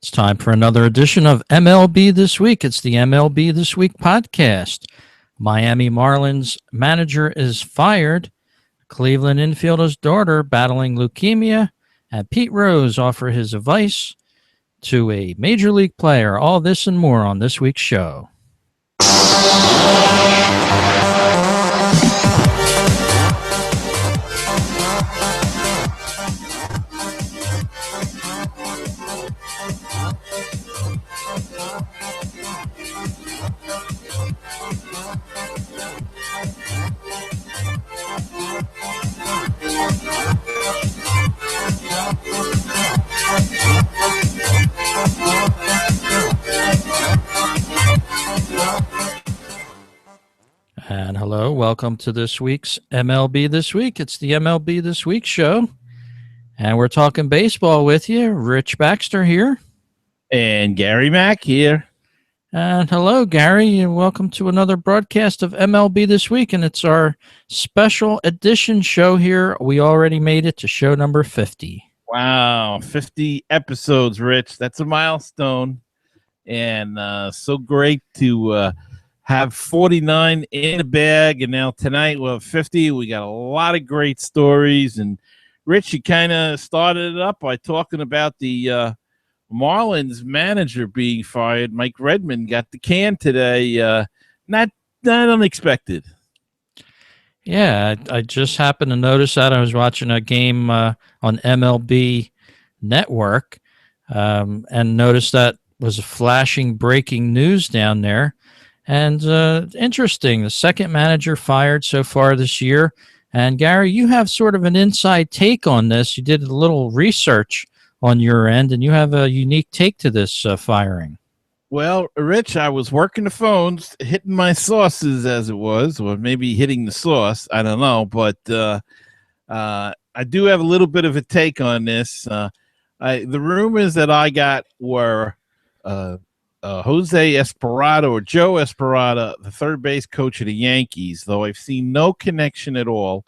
It's time for another edition of MLB This Week. It's the MLB This Week podcast. Miami Marlins manager is fired. Cleveland infielder's daughter battling leukemia. And Pete Rose offer his advice to a major league player. All this and more on this week's show. And hello, welcome to this week's MLB This Week. It's the MLB This Week Show. And we're talking baseball with you. Rich Baxter here. And Gary Mack here. And hello, Gary, and welcome to another broadcast of MLB This Week. And it's our special edition show here. We already made it to show number 50. Wow, 50 episodes, Rich. That's a milestone. And so great to have 49 in the bag. And now tonight we'll have 50. We got a lot of great stories. And Rich, you kind of started it up by talking about the Marlins manager being fired. Mike Redmond got the can today. Not unexpected. Yeah, I just happened to notice that. I was watching a game on MLB Network and noticed that was a flashing breaking news down there. And interesting, the second manager fired so far this year. And Gary, you have sort of an inside take on this. You did a little research on your end, and you have a unique take to this firing. Well, Rich, I was working the phones, hitting my sauces as it was, or maybe hitting the sauce. I don't know, but I do have a little bit of a take on this. The rumors that I got were Jose Esperado or Joe Esperado, the third base coach of the Yankees, though I've seen no connection at all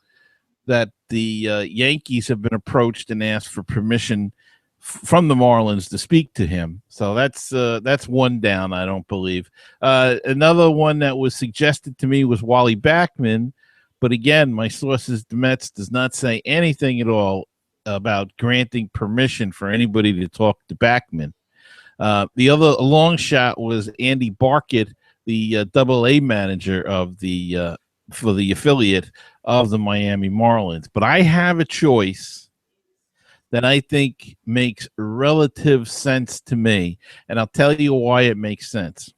that the Yankees have been approached and asked for permission from the Marlins to speak to him. So that's one down, I don't believe. Another one that was suggested to me was Wally Backman, but again, my sources, the Mets, does not say anything at all about granting permission for anybody to talk to Backman. The other long shot was Andy Barkett, the Double-A manager of the for the affiliate of the Miami Marlins. But I have a choice that I think makes relative sense to me, and I'll tell you why it makes sense.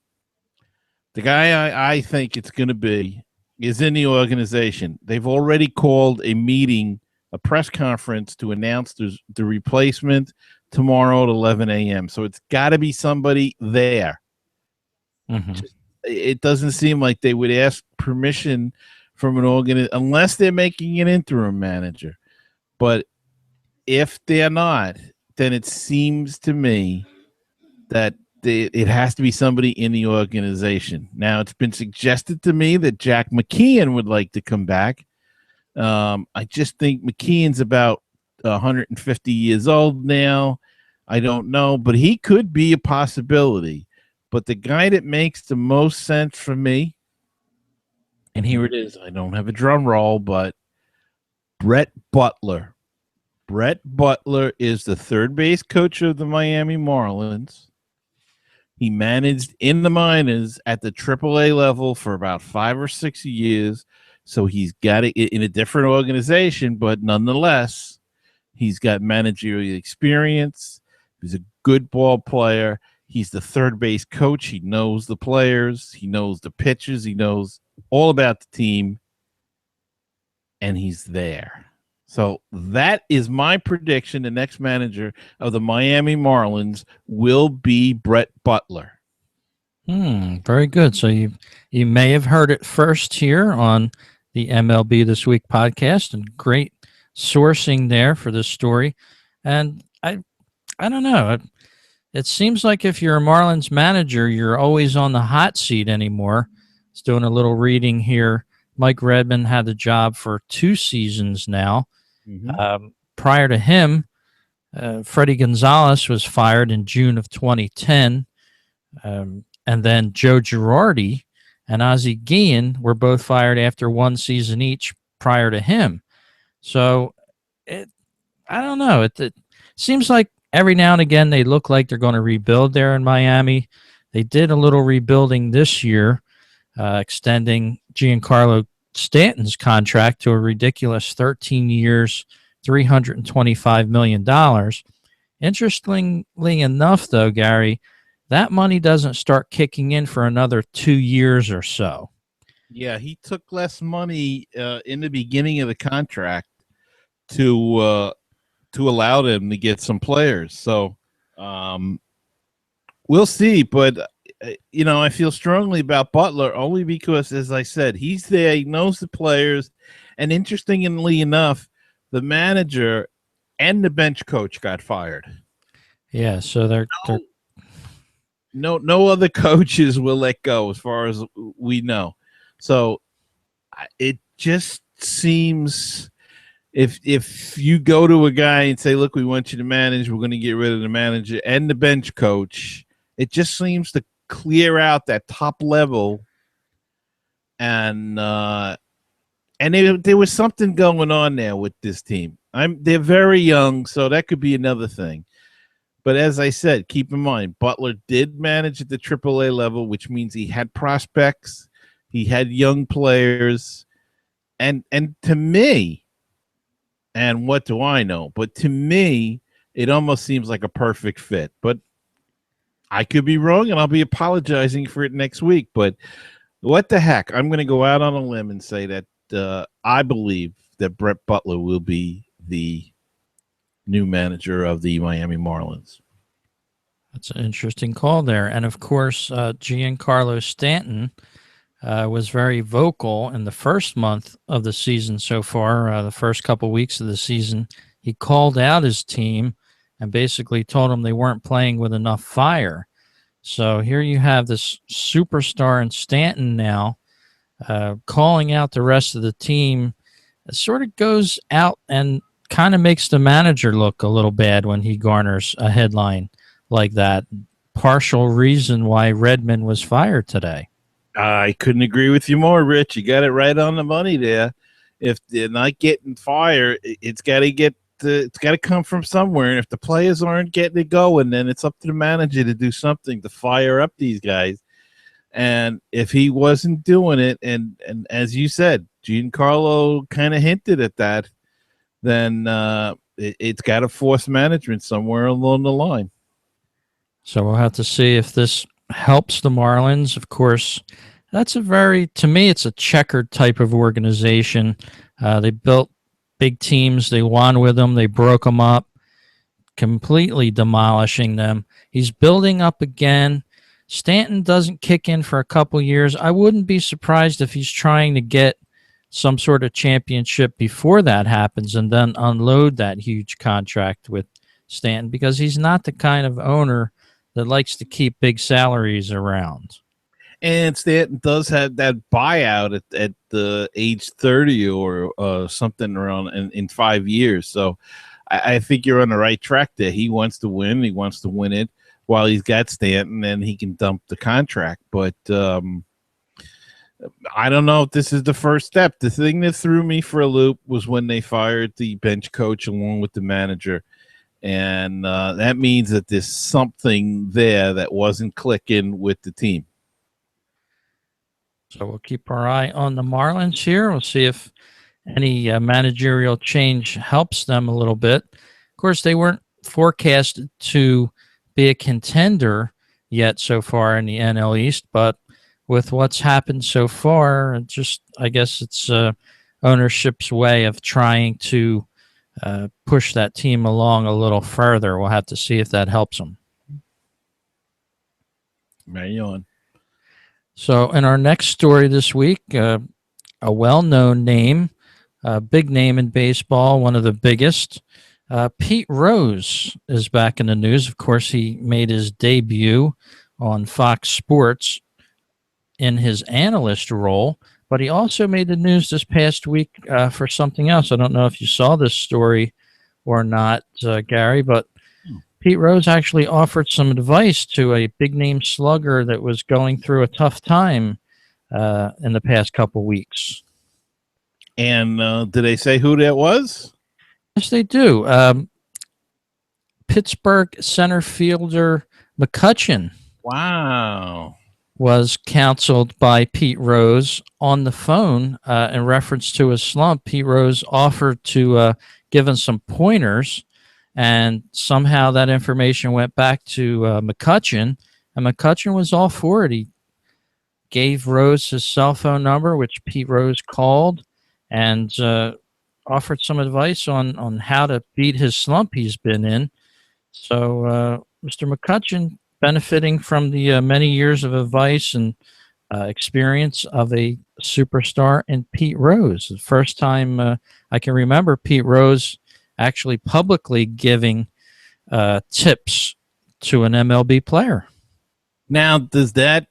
The guy I think it's going to be is in the organization. They've already called a meeting, a press conference to announce the replacement tomorrow at 11 a.m. So it's got to be somebody there. Mm-hmm. It doesn't seem like they would ask permission from an organization unless they're making an interim manager. But if they're not, then it seems to me that it has to be somebody in the organization. Now, it's been suggested to me that Jack McKeon would like to come back. I just think McKeon's about 150 years old now. I don't know, but he could be a possibility. But the guy that makes the most sense for me, and here it is, I don't have a drum roll, but Brett Butler. Brett Butler is the third base coach of the Miami Marlins. He managed in the minors at the AAA level for about 5 or 6 years. So he's got it in a different organization, but nonetheless, he's got managerial experience. He's a good ball player. He's the third base coach. He knows the players. He knows the pitchers. He knows all about the team. And he's there. So that is my prediction. The next manager of the Miami Marlins will be Brett Butler. Very good. So you may have heard it first here on the MLB This Week podcast, and great sourcing there for this story. And I don't know. It seems like if you're a Marlins manager, you're always on the hot seat anymore. I was doing a little reading here. Mike Redmond had the job for 2 seasons now. Mm-hmm. Prior to him, Freddie Gonzalez was fired in June of 2010. And then Joe Girardi and Ozzie Guillen were both fired after one season each prior to him. So I don't know. It seems like every now and again they look like they're going to rebuild there in Miami. They did a little rebuilding this year, extending Giancarlo Stanton's contract to a ridiculous 13 years, $325 million. Interestingly enough, though, Gary, that money doesn't start kicking in for another 2 years or so. Yeah, he took less money in the beginning of the contract to allow them to get some players. So we'll see. But I feel strongly about Butler only because, as I said, he's there. He knows the players, and interestingly enough, the manager and the bench coach got fired. Yeah, so they're no other coaches will let go, as far as we know. So it just seems, if you go to a guy and say, look, we want you to manage, we're going to get rid of the manager and the bench coach, it just seems to clear out that top level. And there was something going on there with this team. They're very young, so that could be another thing. But as I said, keep in mind, Butler did manage at the AAA level, which means he had prospects, he had young players, and to me, and what do I know? But to me, it almost seems like a perfect fit. But I could be wrong, and I'll be apologizing for it next week. But what the heck? I'm going to go out on a limb and say that I believe that Brett Butler will be the new manager of the Miami Marlins. That's an interesting call there. And of course, Giancarlo Stanton was very vocal in the first month of the season so far, the first couple weeks of the season. He called out his team and basically told them they weren't playing with enough fire. So here you have this superstar in Stanton now calling out the rest of the team. It sort of goes out and kind of makes the manager look a little bad when he garners a headline like that. Partial reason why Redmond was fired today. I couldn't agree with you more, Rich. You got it right on the money there. If they're not getting fired, it's got to come from somewhere. And if the players aren't getting it going, then it's up to the manager to do something to fire up these guys. And if he wasn't doing it, and as you said, Giancarlo kind of hinted at that, then it's got to force management somewhere along the line. So we'll have to see if this helps the Marlins. Of course, to me, it's a checkered type of organization. They built big teams. They won with them. They broke them up, completely demolishing them. He's building up again. Stanton doesn't kick in for a couple years. I wouldn't be surprised if he's trying to get some sort of championship before that happens and then unload that huge contract with Stanton, because he's not the kind of owner that likes to keep big salaries around. And Stanton does have that buyout at the age 30 or something around in 5 years. So I think you're on the right track there. He wants to win. He wants to win it while he's got Stanton, and he can dump the contract. But I don't know if this is the first step. The thing that threw me for a loop was when they fired the bench coach along with the manager. And that means that there's something there that wasn't clicking with the team. So we'll keep our eye on the Marlins here. We'll see if any managerial change helps them a little bit. Of course, they weren't forecasted to be a contender yet so far in the NL East, but with what's happened so far, I guess it's ownership's way of trying to push that team along a little further. We'll have to see if that helps them. Right on. So in our next story this week, a well-known name, a big name in baseball, one of the biggest, Pete Rose is back in the news. Of course, he made his debut on Fox Sports in his analyst role, but he also made the news this past week for something else. I don't know if you saw this story or not, Gary, but Pete Rose actually offered some advice to a big name slugger that was going through a tough time in the past couple weeks. And did they say who that was? Yes, they do. Pittsburgh center fielder McCutchen Wow. was counseled by Pete Rose on the phone in reference to his slump. Pete Rose offered to give him some pointers, and somehow that information went back to McCutchen, and McCutchen was all for it. He gave Rose his cell phone number, which Pete Rose called, and offered some advice on how to beat his slump he's been in. So Mr. McCutchen, benefiting from the many years of advice and experience of a superstar in Pete Rose. The first time I can remember Pete Rose actually publicly giving tips to an MLB player. Now, does that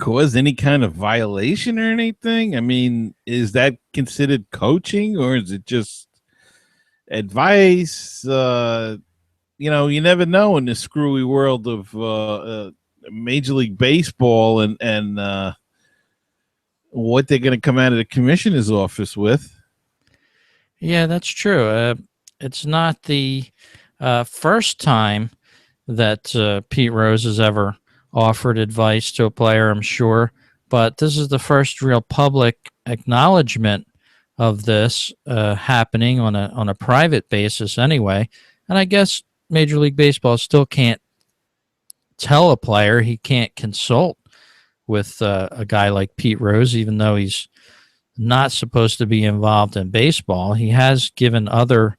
cause any kind of violation or anything? I mean, is that considered coaching, or is it just advice? You never know in the screwy world of Major League Baseball and what they're going to come out of the commissioner's office with. Yeah, that's true. It's not the first time that Pete Rose has ever offered advice to a player, I'm sure, but this is the first real public acknowledgement of this happening on a private basis anyway. And I guess Major League Baseball still can't tell a player he can't consult with a guy like Pete Rose, even though he's not supposed to be involved in baseball. He has given other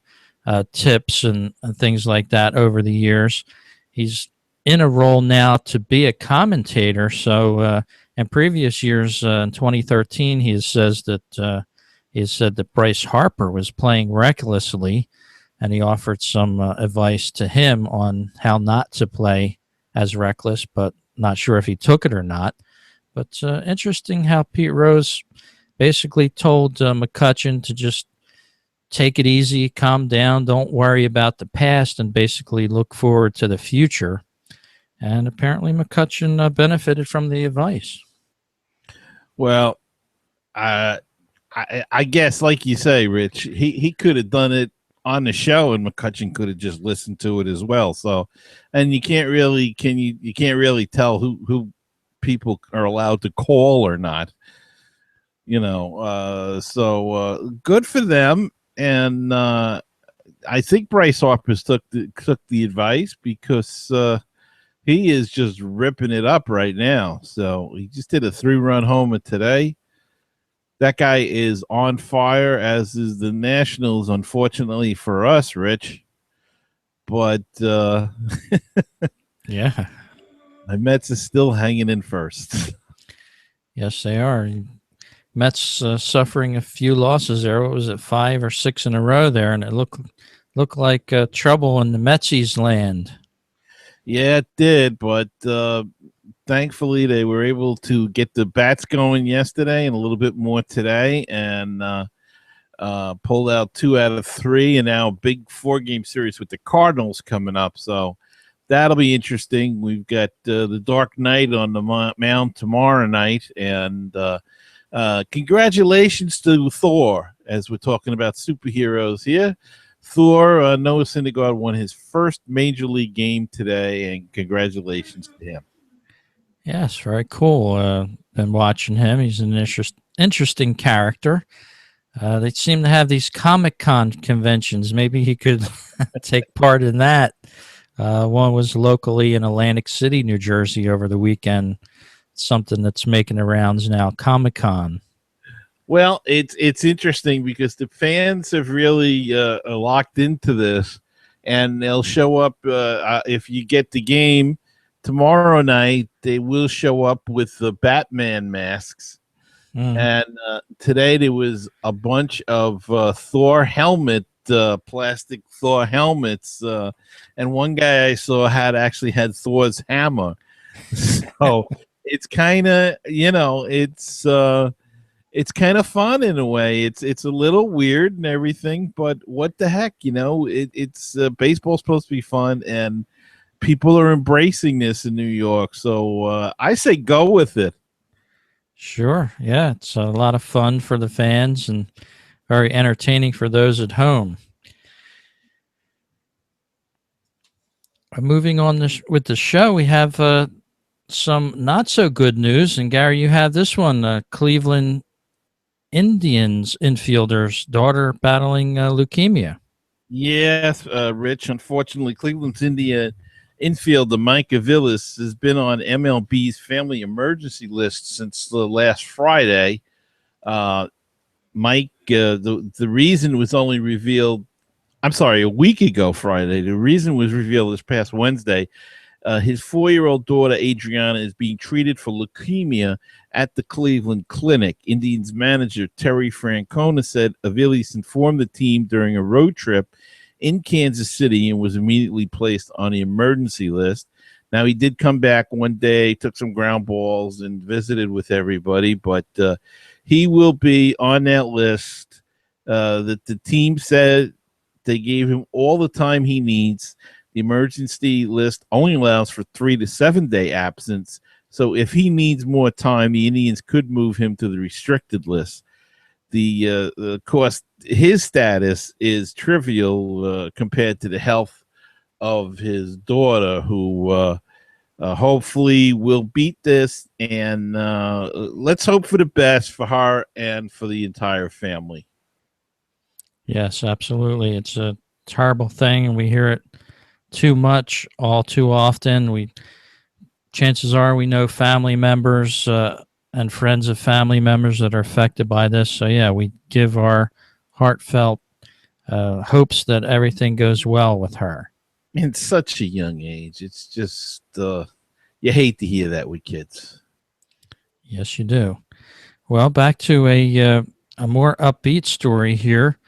tips and things like that over the years. He's in a role now to be a commentator. So in previous years, in 2013, he said that Bryce Harper was playing recklessly, and he offered some advice to him on how not to play as reckless, but not sure if he took it or not. But interesting how Pete Rose basically told McCutchen to just take it easy, calm down, don't worry about the past, and basically look forward to the future. And apparently McCutchen benefited from the advice. Well, I guess, like you say, Rich, he could have done it on the show, and McCutchen could have just listened to it as well. So, and you can't really tell who people are allowed to call or not. So good for them. And I think Bryce Harper took the advice, because he is just ripping it up right now. So he just did a 3-run homer today. That guy is on fire, as is the Nationals, unfortunately for us, Rich. But yeah, the Mets is still hanging in first. Yes, they are. Mets suffering a few losses there. What was it, 5 or 6 in a row there? And it looked like trouble in the Metsies land. Yeah, it did, but thankfully they were able to get the bats going yesterday and a little bit more today, and pulled out 2 out of 3, and now a big 4-game series with the Cardinals coming up. So that'll be interesting. We've got the Dark Knight on the mound tomorrow night, and congratulations to Thor, as we're talking about superheroes here. Thor, Noah Syndergaard, won his first major league game today, and congratulations to him. Yes, very cool. Been watching him. He's an interesting character. They seem to have these Comic-Con conventions. Maybe he could take part in that. One was locally in Atlantic City, New Jersey, over the weekend. Something that's making the rounds now, Comic-Con. Well, it's interesting because the fans have really locked into this, and they'll show up if you get the game tomorrow night. They will show up with the Batman masks, and today there was a bunch of Thor helmet, plastic Thor helmets, and one guy I saw had Thor's hammer. So it's kind of it's kind of fun in a way. It's a little weird and everything, but what the heck, it's baseball's supposed to be fun, and people are embracing this in New York. So I say go with it. Sure. Yeah, it's a lot of fun for the fans and very entertaining for those at home. Moving on with the show, we have some not so good news. And Gary, you have this one: Cleveland Indians infielder's daughter battling leukemia. Yes, Rich. Unfortunately, Cleveland's infielder Micah Villas has been on MLB's family emergency list since the last Friday. Mike, the reason was only revealed. I'm sorry, a week ago Friday. The reason was revealed this past Wednesday. His 4-year-old daughter, Adriana, is being treated for leukemia at the Cleveland Clinic. Indians manager Terry Francona said Aviles informed the team during a road trip in Kansas City and was immediately placed on the emergency list. Now, he did come back one day, took some ground balls, and visited with everybody, but he will be on that list. That the team said they gave him all the time he needs. The emergency list only allows for 3 to 7 day absence. So if he needs more time, the Indians could move him to the restricted list. Of course, his status is trivial compared to the health of his daughter, who hopefully will beat this. And let's hope for the best for her and for the entire family. Yes, absolutely. It's a terrible thing, and we hear it too much, all too often. Chances are we know family members and friends of family members that are affected by this. So yeah, we give our heartfelt hopes that everything goes well with her. In such a young age, it's just you hate to hear that with kids. Yes, you do. Well, back to a more upbeat story here.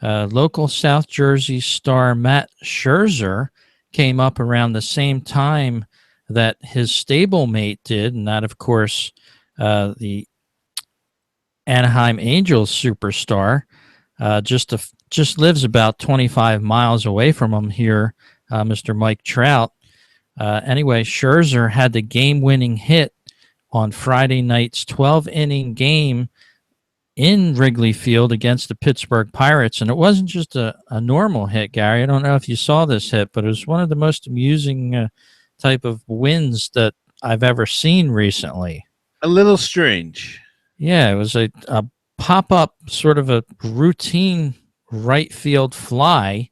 Local South Jersey star Matt Scherzer came up around the same time that his stablemate did, and that, of course, the Anaheim Angels superstar, just lives about 25 miles away from him here, Mr. Mike Trout. Anyway, Scherzer had the game-winning hit on Friday night's 12-inning game in Wrigley Field against the Pittsburgh Pirates. And it wasn't just a normal hit, Gary. I don't know if you saw this hit, but it was one of the most amusing type of wins that I've ever seen recently. A little strange. Yeah, it was a pop-up, sort of a routine right field fly.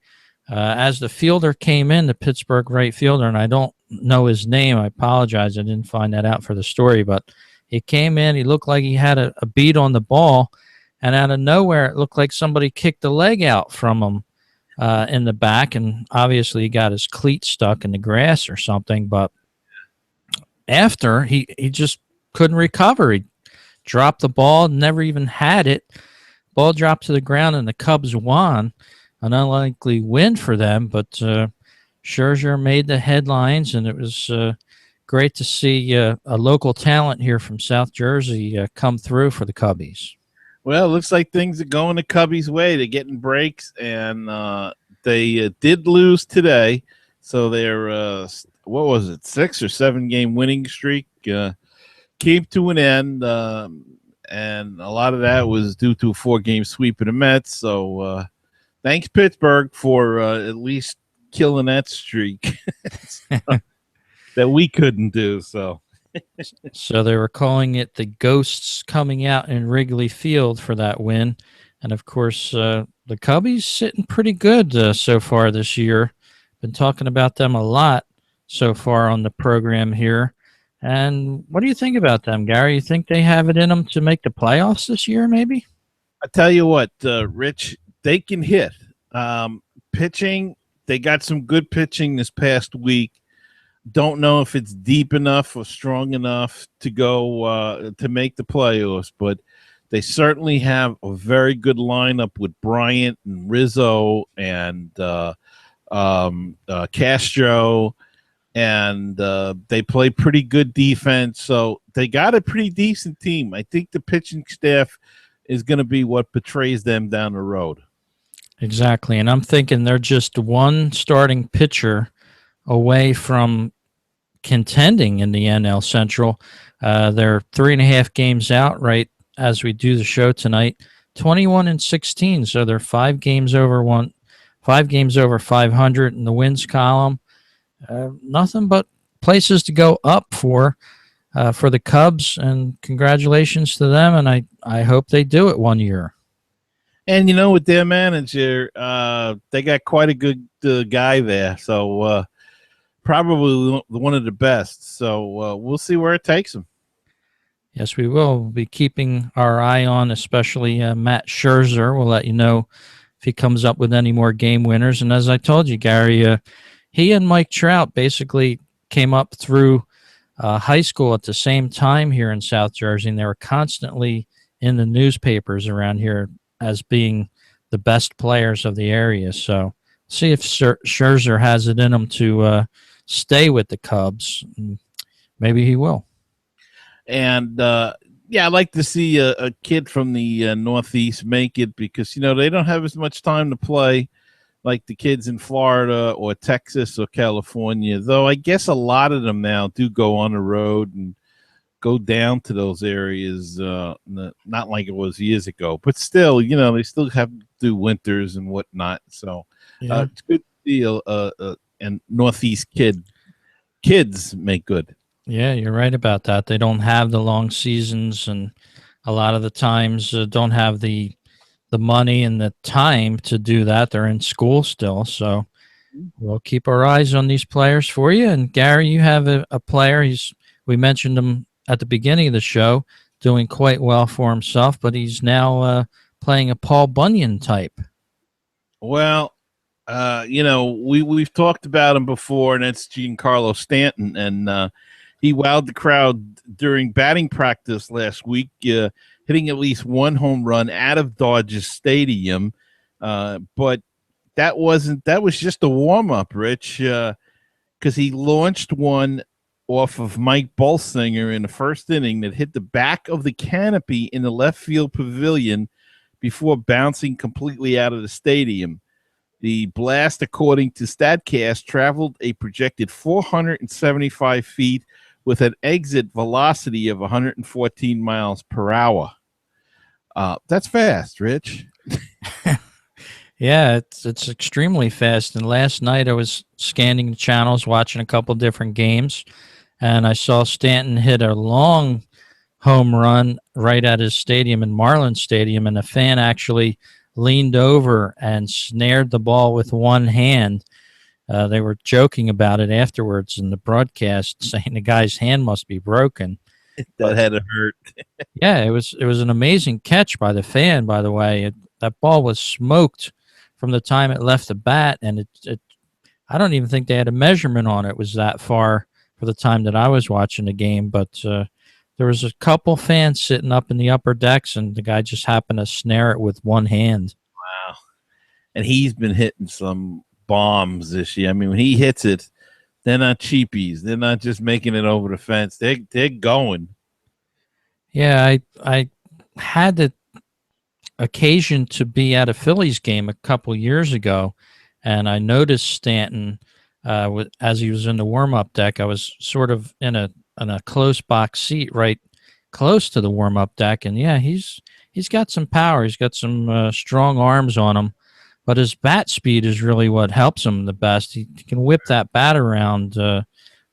As the fielder came in, the Pittsburgh right fielder, and I don't know his name. I apologize. I didn't find that out for the story, but he came in. He looked like he had a beat on the ball, and out of nowhere, it looked like somebody kicked the leg out from him in the back, and obviously he got his cleat stuck in the grass or something. But after, he just couldn't recover. He dropped the ball, never even had it. Ball dropped to the ground, and the Cubs won. An unlikely win for them, but Scherzer made the headlines, and it was great to see a local talent here from South Jersey come through for the Cubbies. Well, it looks like things are going the Cubbies' way. They're getting breaks, and they did lose today. So their, 6 or 7 game winning streak came to an end. And a lot of that was due to a 4-game sweep of the Mets. So thanks, Pittsburgh, for at least killing that streak that we couldn't do. So they were calling it the Ghosts coming out in Wrigley Field for that win. And, of course, the Cubbies sitting pretty good so far this year. Been talking about them a lot so far on the program here. And what do you think about them, Gary? You think they have it in them to make the playoffs this year, maybe? I tell you what, Rich, they can hit. Pitching, they got some good pitching this past week. Don't know if it's deep enough or strong enough to go to make the playoffs, but they certainly have a very good lineup with Bryant and Rizzo and Castro. and they play pretty good defense. So they got a pretty decent team. I think the pitching staff is going to be what betrays them down the road. Exactly. And I'm thinking they're just one starting pitcher away from contending in the NL Central. They're 3.5 games out right as we do the show tonight. 21-16, so they're 5 games over 500 in the wins column. Nothing but places to go up for the Cubs, and congratulations to them. And I hope they do it one year. And with their manager, they got quite a good guy there. So probably one of the best. So we'll see where it takes them. Yes, we will. We'll be keeping our eye on, especially Matt Scherzer. We'll let you know if he comes up with any more game winners. And as I told you, Gary, he and Mike Trout basically came up through high school at the same time here in South Jersey, and they were constantly in the newspapers around here as being the best players of the area. So see if Scherzer has it in him to stay with the Cubs. Maybe he will. And yeah, I'd like to see a kid from the Northeast make it, because they don't have as much time to play like the kids in Florida or Texas or California. Though I guess a lot of them now do go on the road and go down to those areas. Not like it was years ago, but still, they still have to do winters and whatnot. So Yeah. it's good to see and Northeast kids make good. Yeah, you're right about that. They don't have the long seasons, and a lot of the times don't have the money and the time to do that. They're in school still, so we'll keep our eyes on these players for you. And Gary, you have a player. We mentioned him at the beginning of the show, doing quite well for himself, but he's now playing a Paul Bunyan type. Well, we've talked about him before, and that's Giancarlo Stanton, and he wowed the crowd during batting practice last week, hitting at least one home run out of Dodger Stadium. But that was just a warm up, Rich, because he launched one off of Mike Bolsinger in the first inning that hit the back of the canopy in the left field pavilion before bouncing completely out of the stadium. The blast, according to StatCast, traveled a projected 475 feet with an exit velocity of 114 miles per hour. That's fast, Rich. Yeah, it's extremely fast. And last night I was scanning the channels, watching a couple different games, and I saw Stanton hit a long home run right at his stadium in Marlins Stadium, and a fan actually leaned over and snared the ball with one hand. They were joking about it afterwards in the broadcast, saying the guy's hand must be broken. That had to hurt. Yeah, it was an amazing catch by the fan, by the way. That ball was smoked from the time it left the bat, and I don't even think they had a measurement on it. It was that far for the time that I was watching the game, but there was a couple fans sitting up in the upper decks, and the guy just happened to snare it with one hand. Wow. And he's been hitting some bombs this year. I mean, when he hits it, they're not cheapies. They're not just making it over the fence. They're going. Yeah, I had the occasion to be at a Phillies game a couple years ago, and I noticed Stanton as he was in the warm-up deck. I was sort of in a close box seat right close to the warm-up deck, and yeah, he's got some power. He's got some strong arms on him, but his bat speed is really what helps him the best. He can whip that bat around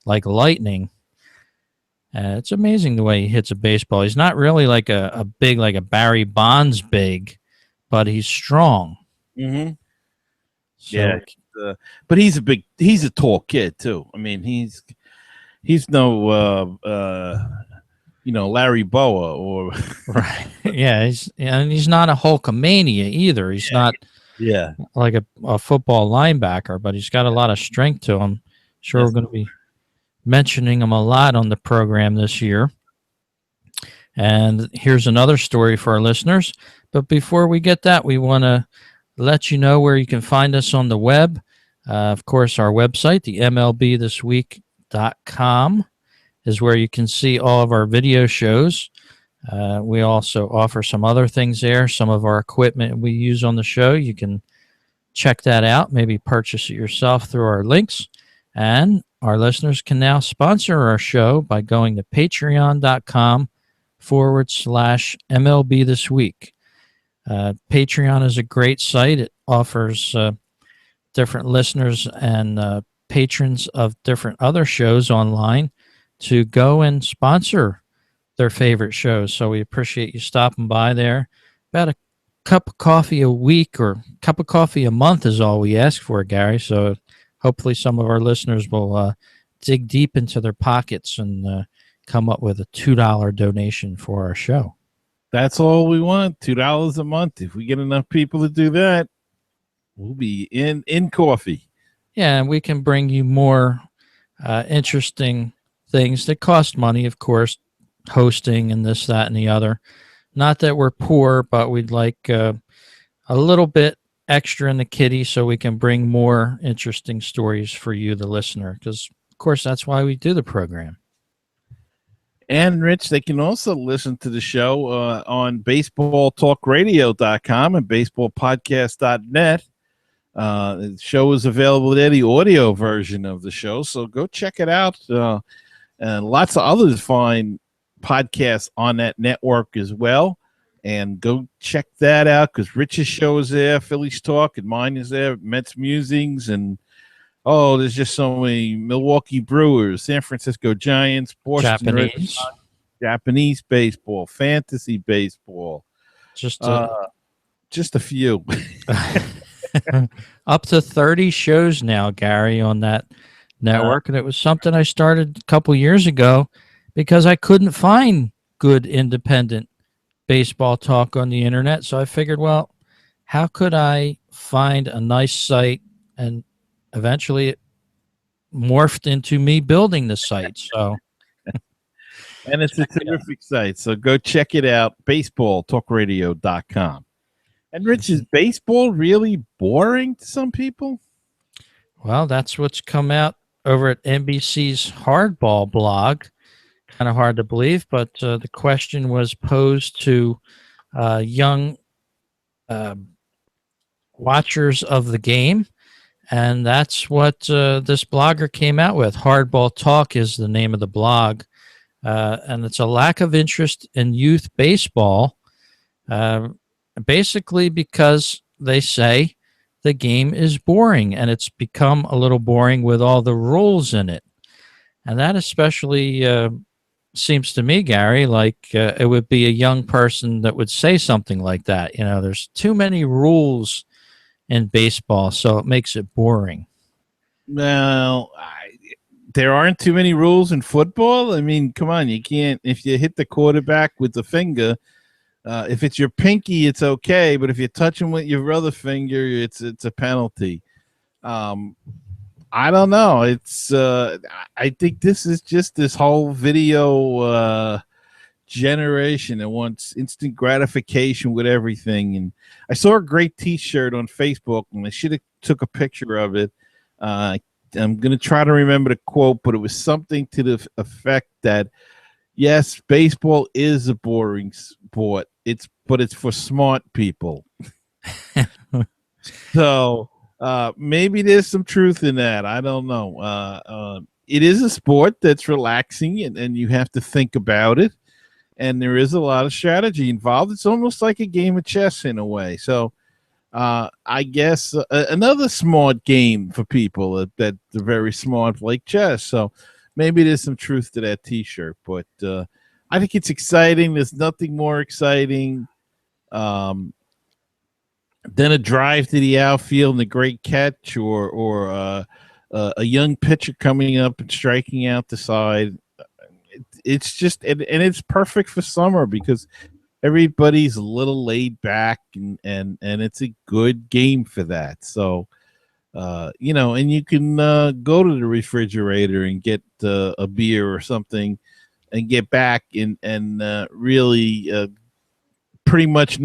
like lightning. It's amazing the way he hits a baseball. He's not really like a big, like a Barry Bonds big, but he's strong. Mm-hmm. So, yeah, but he's a tall kid too. I mean, he's no Larry Boa or right. Yeah, he's not a Hulkamania either. He's not like a football linebacker, but he's got a lot of strength to him. Sure, we're going to be mentioning him a lot on the program this year. And here's another story for our listeners. But before we get that, we want to let you know where you can find us on the web. Of course, our website, the MLB This Week patreon.com is where you can see all of our video shows. We also offer some other things there, some of our equipment we use on the show. You can check that out, maybe purchase it yourself through our links. And our listeners can now sponsor our show by going to patreon.com/MLBThisWeek. Patreon is a great site. It offers different listeners and patrons of different other shows online to go and sponsor their favorite shows. So we appreciate you stopping by there. About a cup of coffee a week or cup of coffee a month is all we ask for, Gary. So hopefully some of our listeners will dig deep into their pockets and come up with a $2 donation for our show. That's all we want, $2 a month. If we get enough people to do that, we'll be in coffee. Yeah, and we can bring you more interesting things that cost money, of course, hosting and this, that, and the other. Not that we're poor, but we'd like a little bit extra in the kitty so we can bring more interesting stories for you, the listener, because, of course, that's why we do the program. And, Rich, they can also listen to the show on baseballtalkradio.com and baseballpodcast.net. The show is available there, the audio version of the show, so go check it out. And lots of others fine podcasts on that network as well. And go check that out because Rich's show is there, Phillies Talk, and mine is there, Mets Musings, and there's just so many. Milwaukee Brewers, San Francisco Giants, Boston Japanese baseball, fantasy baseball. Just a few. Up to 30 shows now, Gary, on that network. And it was something I started a couple years ago because I couldn't find good independent baseball talk on the internet. So I figured, well, how could I find a nice site? And eventually it morphed into me building the site. So, and it's a terrific site. So go check it out, baseballtalkradio.com. And Rich, is baseball really boring to some people? Well, that's what's come out over at NBC's Hardball blog. Kind of hard to believe, but the question was posed to young watchers of the game, and that's what this blogger came out with. Hardball Talk is the name of the blog, and it's a lack of interest in youth baseball, basically because they say the game is boring, and it's become a little boring with all the rules in it. And that especially seems to me, Gary, like it would be a young person that would say something like that. You know, there's too many rules in baseball, so it makes it boring. Well, there aren't too many rules in football. I mean, come on, you can't, if you hit the quarterback with the finger, if it's your pinky, it's okay, but if you touch him with your other finger, it's a penalty. I don't know. It's I think this is just this whole video generation that wants instant gratification with everything. And I saw a great T-shirt on Facebook, and I should have took a picture of it. I'm going to try to remember the quote, but it was something to the effect that, yes, baseball is a boring sport. But it's for smart people. So maybe there's some truth in that. I don't know. It is a sport that's relaxing, and you have to think about it. And there is a lot of strategy involved. It's almost like a game of chess in a way. So I guess another smart game for people that are very smart, like chess. So maybe there's some truth to that T-shirt. But I think it's exciting. There's nothing more exciting than a drive to the outfield and a great catch, or a young pitcher coming up and striking out the side. It's just, and it's perfect for summer because everybody's a little laid back, and it's a good game for that. So, you know, and you can go to the refrigerator and get a beer or something and get back and really pretty much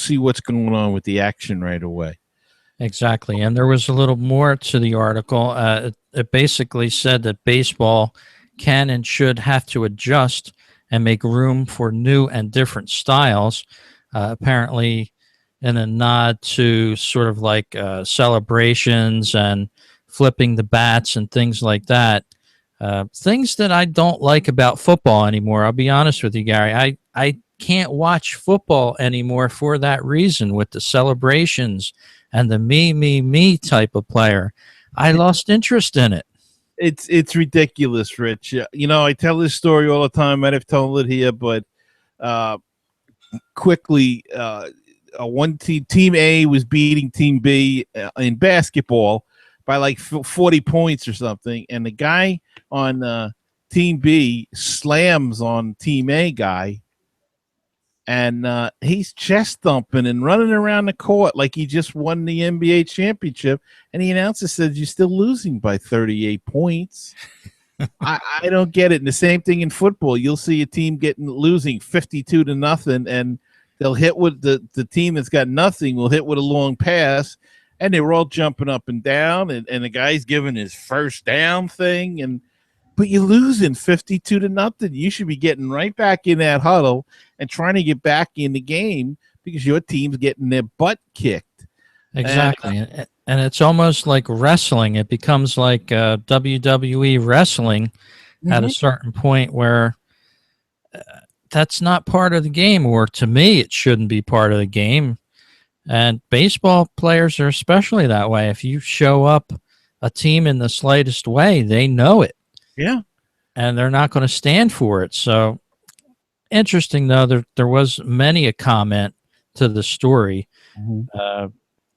see what's going on with the action right away. Exactly. And there was a little more to the article. It basically said that baseball can and should have to adjust and make room for new and different styles. Apparently, in a nod to sort of like celebrations and flipping the bats and things like that. Things that I don't like about football anymore. I'll be honest with you, Gary. I can't watch football anymore for that reason with the celebrations and the me type of player. I lost interest in it. It's ridiculous, Rich. You know, I tell this story all the time. I might have told it here, but uh, quickly, one team A was beating Team B in basketball by like 40 points or something, and the guy on Team B slams on Team A guy, and he's chest thumping and running around the court like he just won the NBA championship. And the announcer says, "You're still losing by 38 points." I don't get it. And the same thing in football. You'll see a team losing 52-0, and they'll hit with the team that's got nothing will hit with a long pass, and they're all jumping up and down, and the guy's giving his first down thing, but you're losing 52-0. You should be getting right back in that huddle and trying to get back in the game because your team's getting their butt kicked. Exactly. And it's almost like wrestling. It becomes like WWE wrestling at a certain point where that's not part of the game, or to me, it shouldn't be part of the game. And baseball players are especially that way. If you show up a team in the slightest way, they know it. Yeah. And they're not going to stand for it. So interesting, though, there was many a comment to the story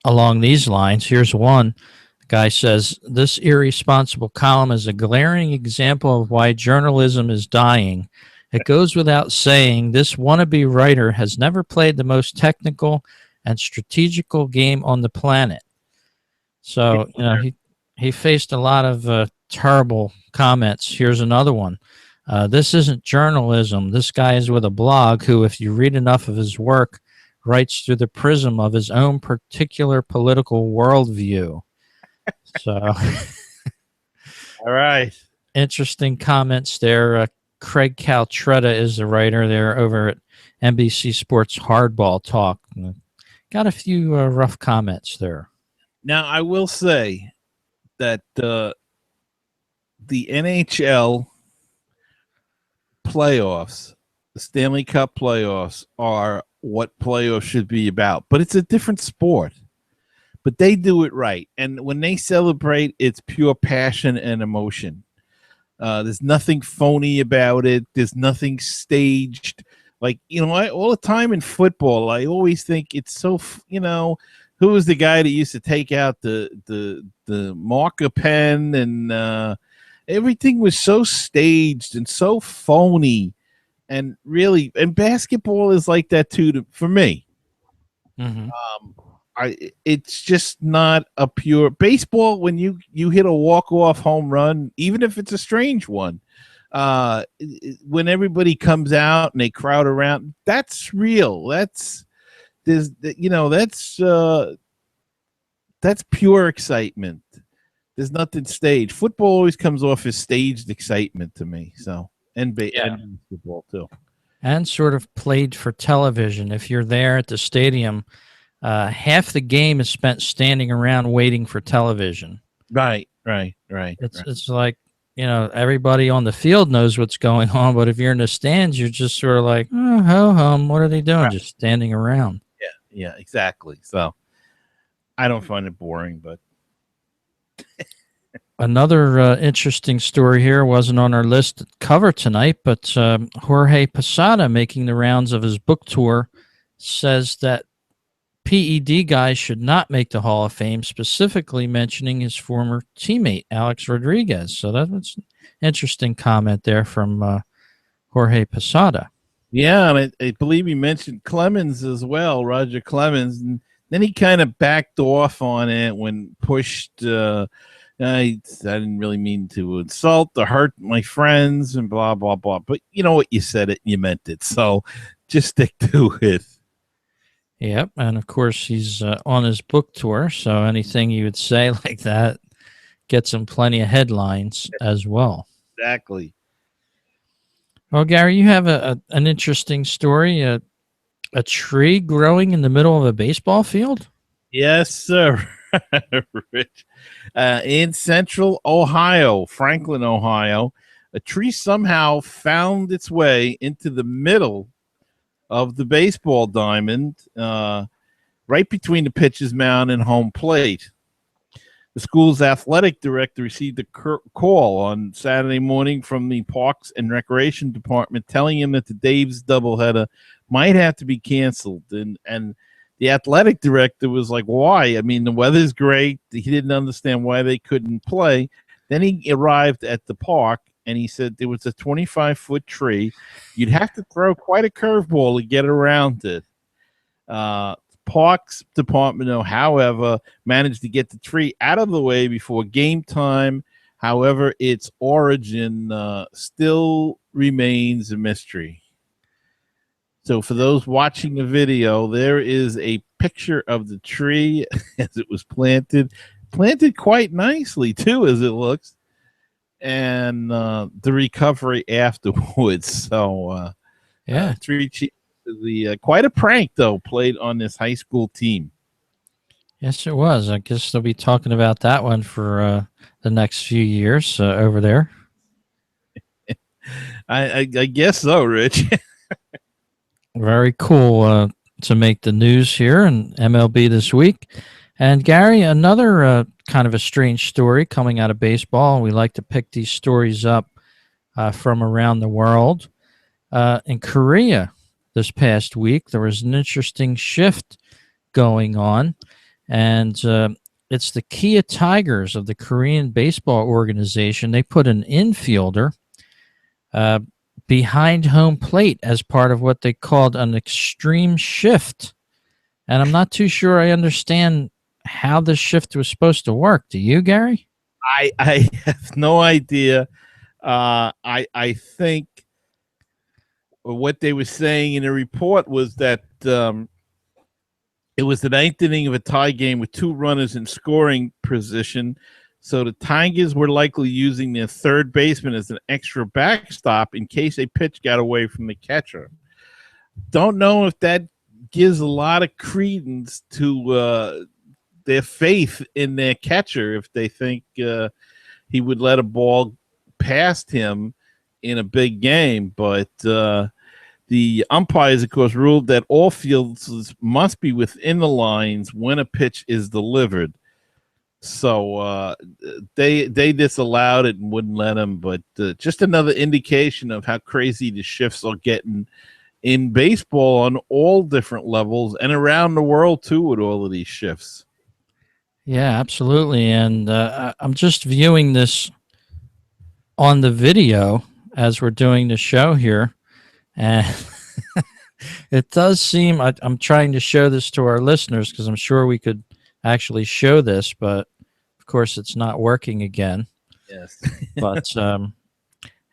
along these lines. Here's one. The guy says, "This irresponsible column is a glaring example of why journalism is dying. It goes without saying this wannabe writer has never played the most technical and strategical game on the planet." So, you know, he faced a lot of terrible comments. Here's another one. "This isn't journalism. This guy is with a blog who, if you read enough of his work, writes through the prism of his own particular political worldview." So, all right. Interesting comments there. Craig Caltretta is the writer there over at NBC Sports Hardball Talk. Got a few rough comments there. Now, I will say that the NHL playoffs, the Stanley Cup playoffs, are what playoffs should be about. But it's a different sport. But they do it right. And when they celebrate, it's pure passion and emotion. There's nothing phony about it. There's nothing staged. Like, you know, all the time in football, I always think it's so, you know, who was the guy that used to take out the marker pen, and everything was so staged and so phony. And really, and basketball is like that too, for me. It's just not a pure baseball. When you hit a walk-off home run, even if it's a strange one, when everybody comes out and they crowd around, that's real. That's pure excitement. There's nothing staged. Football always comes off as staged excitement to me. So, and basketball too, and sort of played for television. If you're there at the stadium, half the game is spent standing around waiting for television. Right. It's like, you know, everybody on the field knows what's going on, but if you're in the stands, you're just sort of like, oh, ho hum, what are they doing? Right. Just standing around. Yeah, exactly. So I don't find it boring, but another interesting story here wasn't on our list to cover tonight, but Jorge Posada, making the rounds of his book tour, says that PED guys should not make the Hall of Fame, specifically mentioning his former teammate, Alex Rodriguez. So that was an interesting comment there from Jorge Posada. Yeah, and I believe he mentioned Clemens as well, Roger Clemens. And then he kind of backed off on it when pushed. I didn't really mean to insult or hurt my friends and blah, blah, blah. But you know what? You said it, you meant it. So just stick to it. Yep, and of course he's on his book tour, so anything you would say like that gets him plenty of headlines as well. Exactly. Well, Gary, you have an interesting story. A tree growing in the middle of a baseball field? Yes, sir. Rich. In central Ohio, Franklin, Ohio, a tree somehow found its way into the middle of the baseball diamond, right between the pitcher's mound and home plate. The school's athletic director received a call on Saturday morning from the Parks and Recreation Department telling him that the Dave's doubleheader might have to be canceled. And the athletic director was like, why? I mean, the weather's great. He didn't understand why they couldn't play. Then he arrived at the park and he said there was a 25-foot tree. You'd have to throw quite a curveball to get around it. Parks Department, however, managed to get the tree out of the way before game time. However, its origin still remains a mystery. So for those watching the video, there is a picture of the tree as it was planted quite nicely too, as it looks, and the recovery afterwards. So Yeah. tree quite a prank though played on this high school team. Yes, it was. I guess they'll be talking about that one for the next few years over there. I guess so, Rich. Very cool to make the news here in MLB this week. And Gary, another kind of a strange story coming out of baseball. We like to pick these stories up from around the world. In Korea this past week, there was an interesting shift going on. And it's the Kia Tigers of the Korean baseball organization. They put an infielder behind home plate as part of what they called an extreme shift. And I'm not too sure I understand how this shift was supposed to work. Do you, Gary? I have no idea. I think what they were saying in the report was that it was the ninth inning of a tie game with two runners in scoring position. So the Tigers were likely using their third baseman as an extra backstop in case a pitch got away from the catcher. Don't know if that gives a lot of credence to their faith in their catcher if they think he would let a ball past him in a big game. But the umpires, of course, ruled that all fields must be within the lines when a pitch is delivered. So they disallowed it and wouldn't let him. But just another indication of how crazy the shifts are getting in baseball on all different levels and around the world, too, with all of these shifts. Yeah, absolutely. And I'm just viewing this on the video as we're doing the show here. And it does seem, I'm trying to show this to our listeners because I'm sure we could actually show this, but of course it's not working again. Yes. But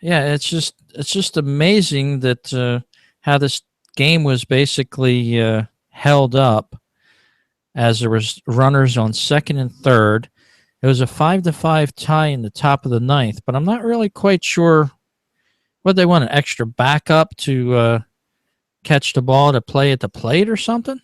yeah, it's just amazing that how this game was basically held up as there was runners on second and third. It was a 5-5 tie in the top of the ninth, but I'm not really quite sure what they want, an extra backup to catch the ball to play at the plate or something.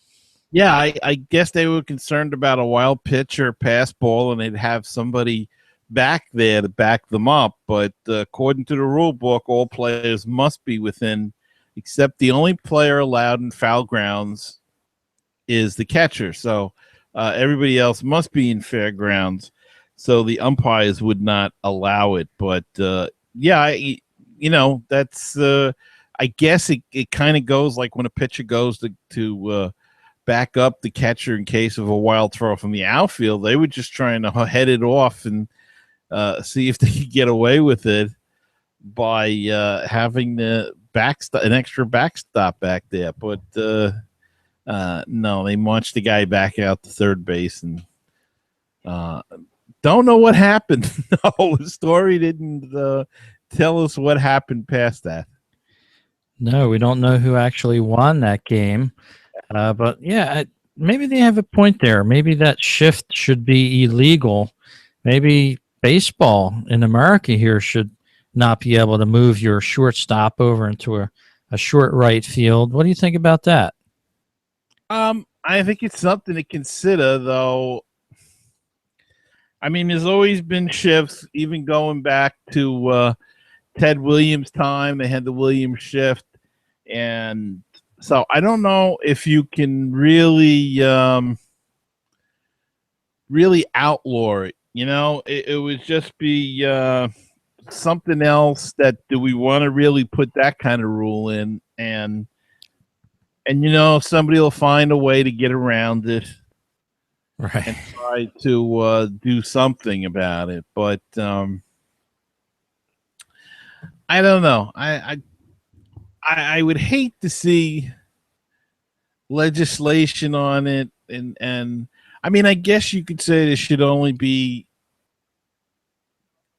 Yeah, I guess they were concerned about a wild pitch or pass ball, and they'd have somebody back there to back them up. But according to the rule book, all players must be within, except the only player allowed in foul grounds is the catcher. So everybody else must be in fair grounds. So the umpires would not allow it. But yeah, that's I guess it kind of goes like when a pitcher goes to back up the catcher in case of a wild throw from the outfield. They were just trying to head it off and see if they could get away with it by having the an extra backstop back there. But no, they marched the guy back out to third base and don't know what happened. No, the story didn't tell us what happened past that. No, we don't know who actually won that game. But yeah, maybe they have a point there. Maybe that shift should be illegal. Maybe baseball in America here should not be able to move your shortstop over into a short right field. What do you think about that? I think it's something to consider, though. I mean, there's always been shifts, even going back to Ted Williams' time. They had the Williams shift, and so I don't know if you can really outlaw it. It would just be something else. That do we want to really put that kind of rule in? And somebody will find a way to get around it, Right. and try to do something about it. But I don't know. I would hate to see legislation on it, and I mean, I guess you could say there should only be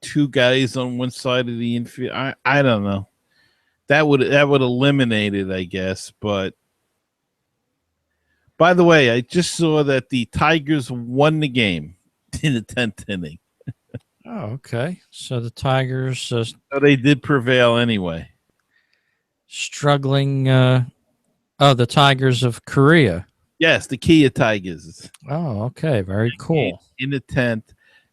two guys on one side of the infield. I don't know. That would eliminate it, I guess. But by the way, I just saw that the Tigers won the game in the 10th inning. Oh, okay. So the Tigers So they did prevail anyway. struggling. The Tigers of Korea. Yes, the Kia Tigers. Oh, okay. Very cool. In the 10th.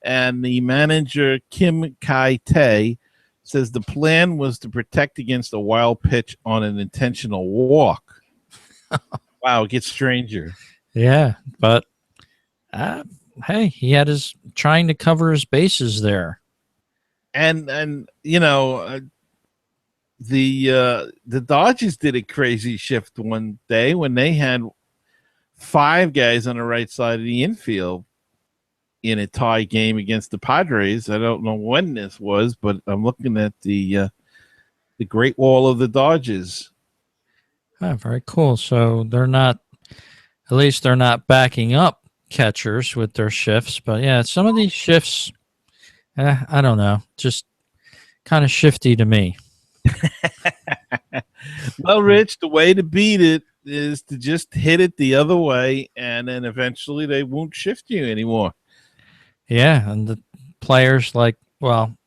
And the manager, Kim Kai-tae, says the plan was to protect against a wild pitch on an intentional walk. Wow, it gets stranger. Yeah, but hey, he had his trying to cover his bases there. And the Dodgers did a crazy shift one day when they had 5 guys on the right side of the infield in a tie game against the Padres. I don't know when this was, but I'm looking at the Great Wall of the Dodgers. Oh, very cool. So they're not, at least they're not backing up catchers with their shifts. But yeah, some of these shifts, I don't know, just kind of shifty to me. Well, Rich, the way to beat it is to just hit it the other way, and then eventually they won't shift you anymore. Yeah, and the players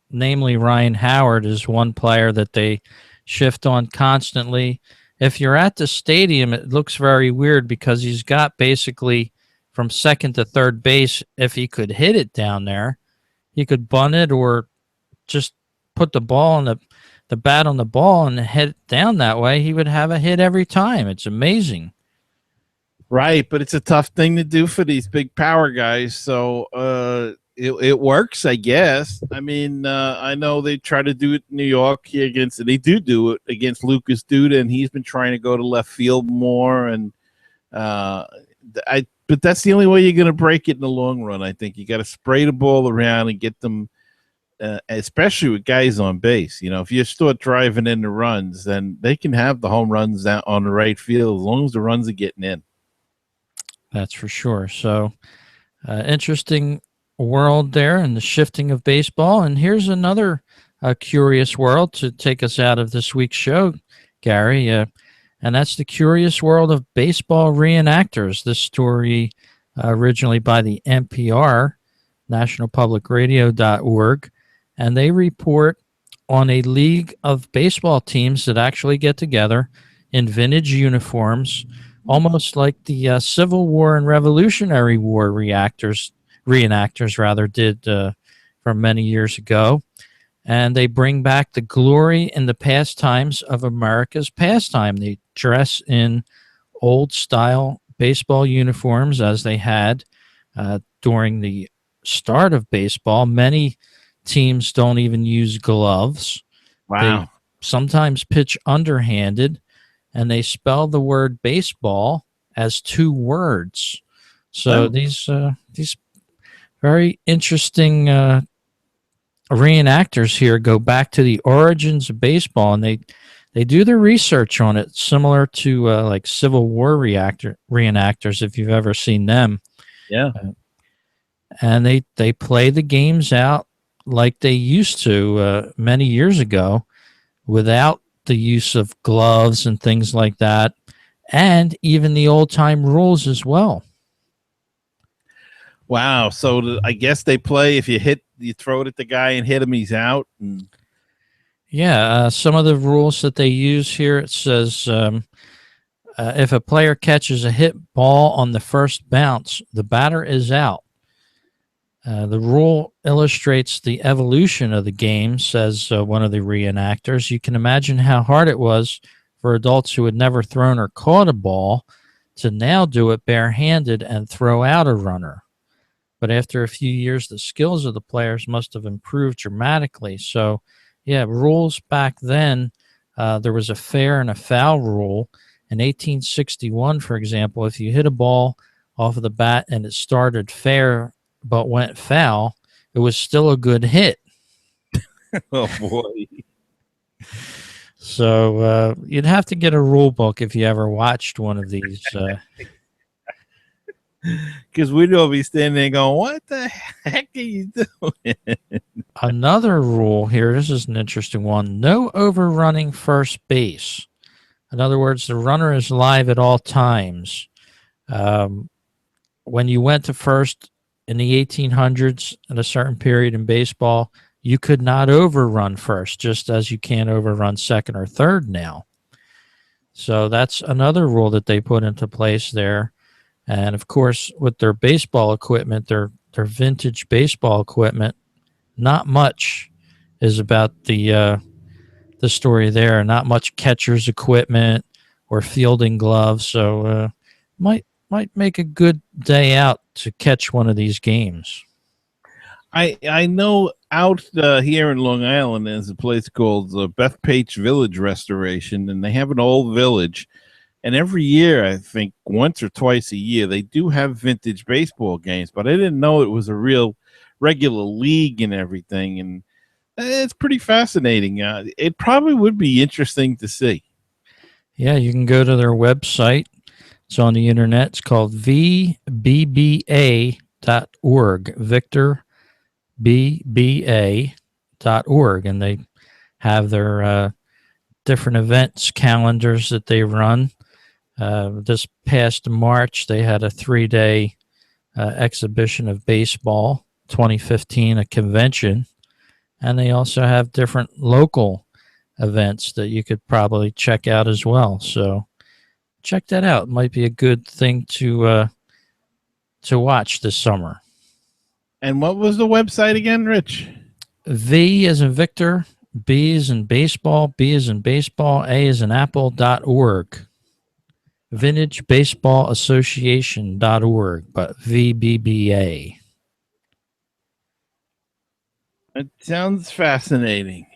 namely Ryan Howard is one player that they shift on constantly. If you're at the stadium, it looks very weird because he's got basically from second to third base. If he could hit it down there, he could bunt it or just put the ball on the bat on the ball and hit it down that way. He would have a hit every time. It's amazing. Right, but it's a tough thing to do for these big power guys. So it works, I guess. I mean, I know they try to do it in New York here and they do it against Lucas Duda, and he's been trying to go to left field more. And but that's the only way you're going to break it in the long run. I think you got to spray the ball around and get them, especially with guys on base. If you start driving in the runs, then they can have the home runs out on the right field as long as the runs are getting in. That's for sure. So interesting world there and the shifting of baseball. And here's another curious world to take us out of this week's show, Gary. And that's the curious world of baseball reenactors. This story originally by the NPR, nationalpublicradio.org. And they report on a league of baseball teams that actually get together in vintage uniforms, almost like the Civil War and Revolutionary War reenactors did from many years ago. And they bring back the glory and the pastimes of America's pastime. They dress in old-style baseball uniforms as they had during the start of baseball. Many teams don't even use gloves. Wow. They sometimes pitch underhanded, and they spell the word baseball as 2 words. So these very interesting reenactors here go back to the origins of baseball, and they do their research on it, similar to like Civil War reenactors, if you've ever seen them. Yeah. And they play the games out like they used to many years ago, without the use of gloves and things like that. and even the old time rules as well. Wow. So I guess they play if you throw it at the guy and hit him, he's out. And Yeah, some of the rules that they use here, it says if a player catches a hit ball on the first bounce, the batter is out. The rule illustrates the evolution of the game, says one of the reenactors. You can imagine how hard it was for adults who had never thrown or caught a ball to now do it barehanded and throw out a runner. But after a few years, the skills of the players must have improved dramatically. So, yeah, rules back then, there was a fair and a foul rule. In 1861, for example, if you hit a ball off of the bat and it started fair but went foul, it was still a good hit. oh boy. So you'd have to get a rule book if you ever watched one of these. Because we'd all be standing there going, what the heck are you doing? Another rule here, this is an interesting one: no overrunning first base. In other words, the runner is live at all times. When you went to first in the 1800s at a certain period in baseball, you could not overrun first, just as you can't overrun second or third now. So that's another rule that they put into place there. And of course, with their baseball equipment, their vintage baseball equipment, not much is about the story there. Not much catcher's equipment or fielding gloves. So might make a good day out to catch one of these games. I know out here in Long Island there's a place called Bethpage Village Restoration, and they have an old village. And every year, I think once or twice a year, they do have vintage baseball games. But I didn't know it was a real regular league and everything. And it's pretty fascinating. It probably would be interesting to see. Yeah, you can go to their website. It's on the internet. It's called VBBA.org, Victor BBA.org. And they have their different events calendars that they run. This past March, they had a 3-day exhibition of baseball, 2015, a convention. And they also have different local events that you could probably check out as well. So check that out. It might be a good thing to watch this summer. And what was the website again, Rich? V as in Victor, B as in baseball, B as in baseball, A as in apple.org. VintageBaseballAssociation.org, but VBBA. It sounds fascinating.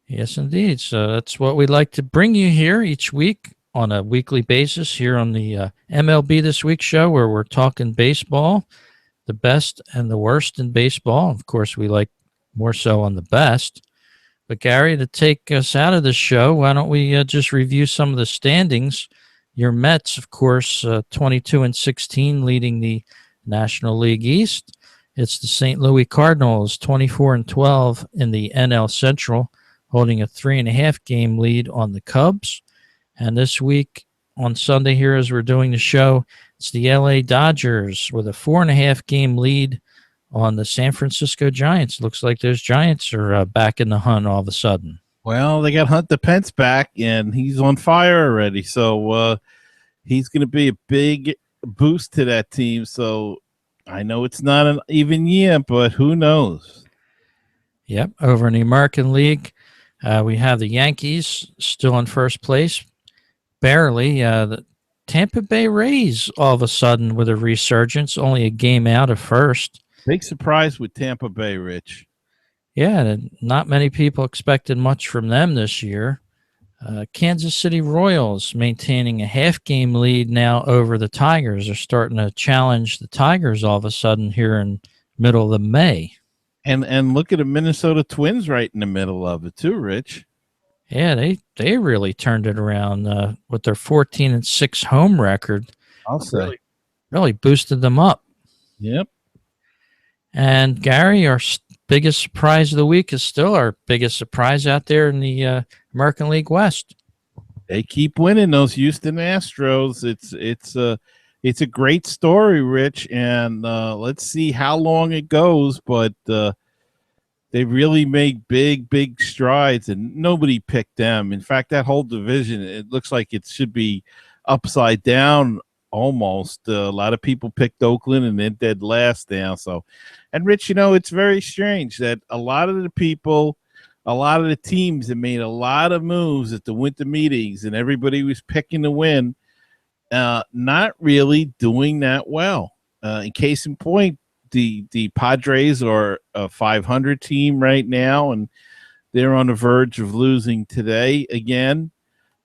Yes, indeed. So that's what we like to bring you here each week on a weekly basis here on the MLB This Week show, where we're talking baseball, the best and the worst in baseball. Of course, we like more so on the best. But Gary, to take us out of the show, why don't we just review some of the standings? Your Mets, of course, 22-16, leading the National League East. It's the St. Louis Cardinals, 24-12 in the NL Central, holding a 3.5 game lead on the Cubs. And this week on Sunday here, as we're doing the show, it's the LA Dodgers with a 4.5 game lead on the San Francisco Giants. Looks like those Giants are back in the hunt all of a sudden. Well, they got Hunter Pence back, and he's on fire already. So he's going to be a big boost to that team. So I know it's not an even year, but who knows? Yep. Over in the American League, we have the Yankees still in first place. Barely. The Tampa Bay Rays all of a sudden with a resurgence, only a game out of first. Big surprise with Tampa Bay, Rich. Yeah, not many people expected much from them this year. Kansas City Royals maintaining a half-game lead now over the Tigers. They're starting to challenge the Tigers all of a sudden here in middle of May. And look at the Minnesota Twins right in the middle of it too, Rich. Yeah, they really turned it around with their 14-6 home record. I'll say. Really boosted them up. Yep. And Gary, our biggest surprise of the week is still our biggest surprise out there in the American League West. They keep winning, those Houston Astros. It's a great story, Rich, and let's see how long it goes. But they really made big strides, and nobody picked them. In fact, that whole division, it looks like it should be upside down almost. A lot of people picked Oakland, and they're dead last now. So, and Rich, it's very strange that a lot of the people, a lot of the teams that made a lot of moves at the winter meetings, and everybody was picking to win, not really doing that well. In case in point, the Padres are a 500 team right now, and they're on the verge of losing today again.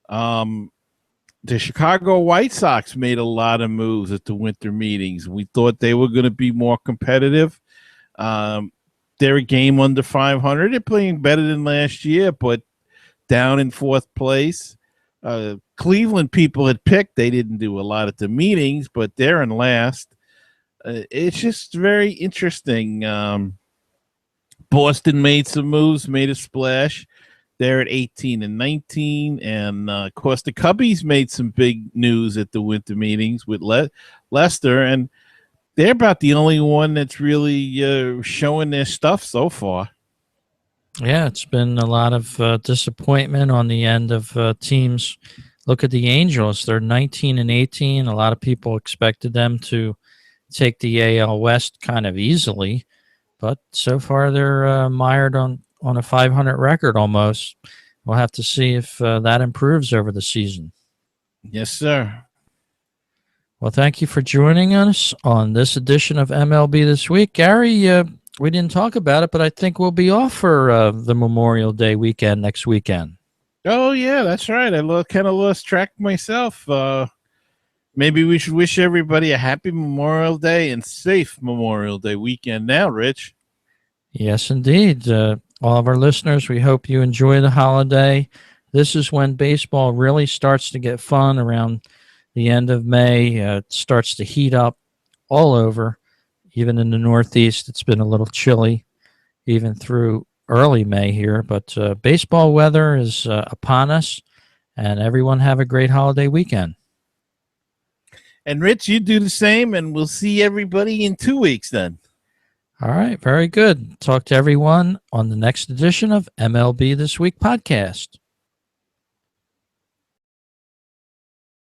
The Chicago White Sox made a lot of moves at the winter meetings. We thought they were going to be more competitive. They're a game under 500. They're playing better than last year, but down in fourth place. Cleveland people had picked. They didn't do a lot at the meetings, but they're in last. It's just very interesting. Boston made some moves, made a splash. They're at 18 and 19. And, of course, the Cubbies made some big news at the winter meetings with Lester. And they're about the only one that's really showing their stuff so far. Yeah, it's been a lot of disappointment on the end of teams. Look at the Angels. They're 19 and 18. A lot of people expected them to take the AL West kind of easily, but so far they're mired on a 500 record almost. We'll have to see if that improves over the season. Yes, sir. Well, thank you for joining us on this edition of MLB This Week. Gary, we didn't talk about it, but I think we'll be off for the Memorial Day weekend next weekend. Oh, yeah, that's right. I kind of lost track myself. Maybe we should wish everybody a happy Memorial Day and safe Memorial Day weekend now, Rich. Yes, indeed. All of our listeners, we hope you enjoy the holiday. This is when baseball really starts to get fun around the end of May. It starts to heat up all over. Even in the Northeast, it's been a little chilly, even through early May here. But baseball weather is upon us, and everyone have a great holiday weekend. And, Rich, you do the same, and we'll see everybody in 2 weeks then. All right, very good. Talk to everyone on the next edition of MLB This Week podcast.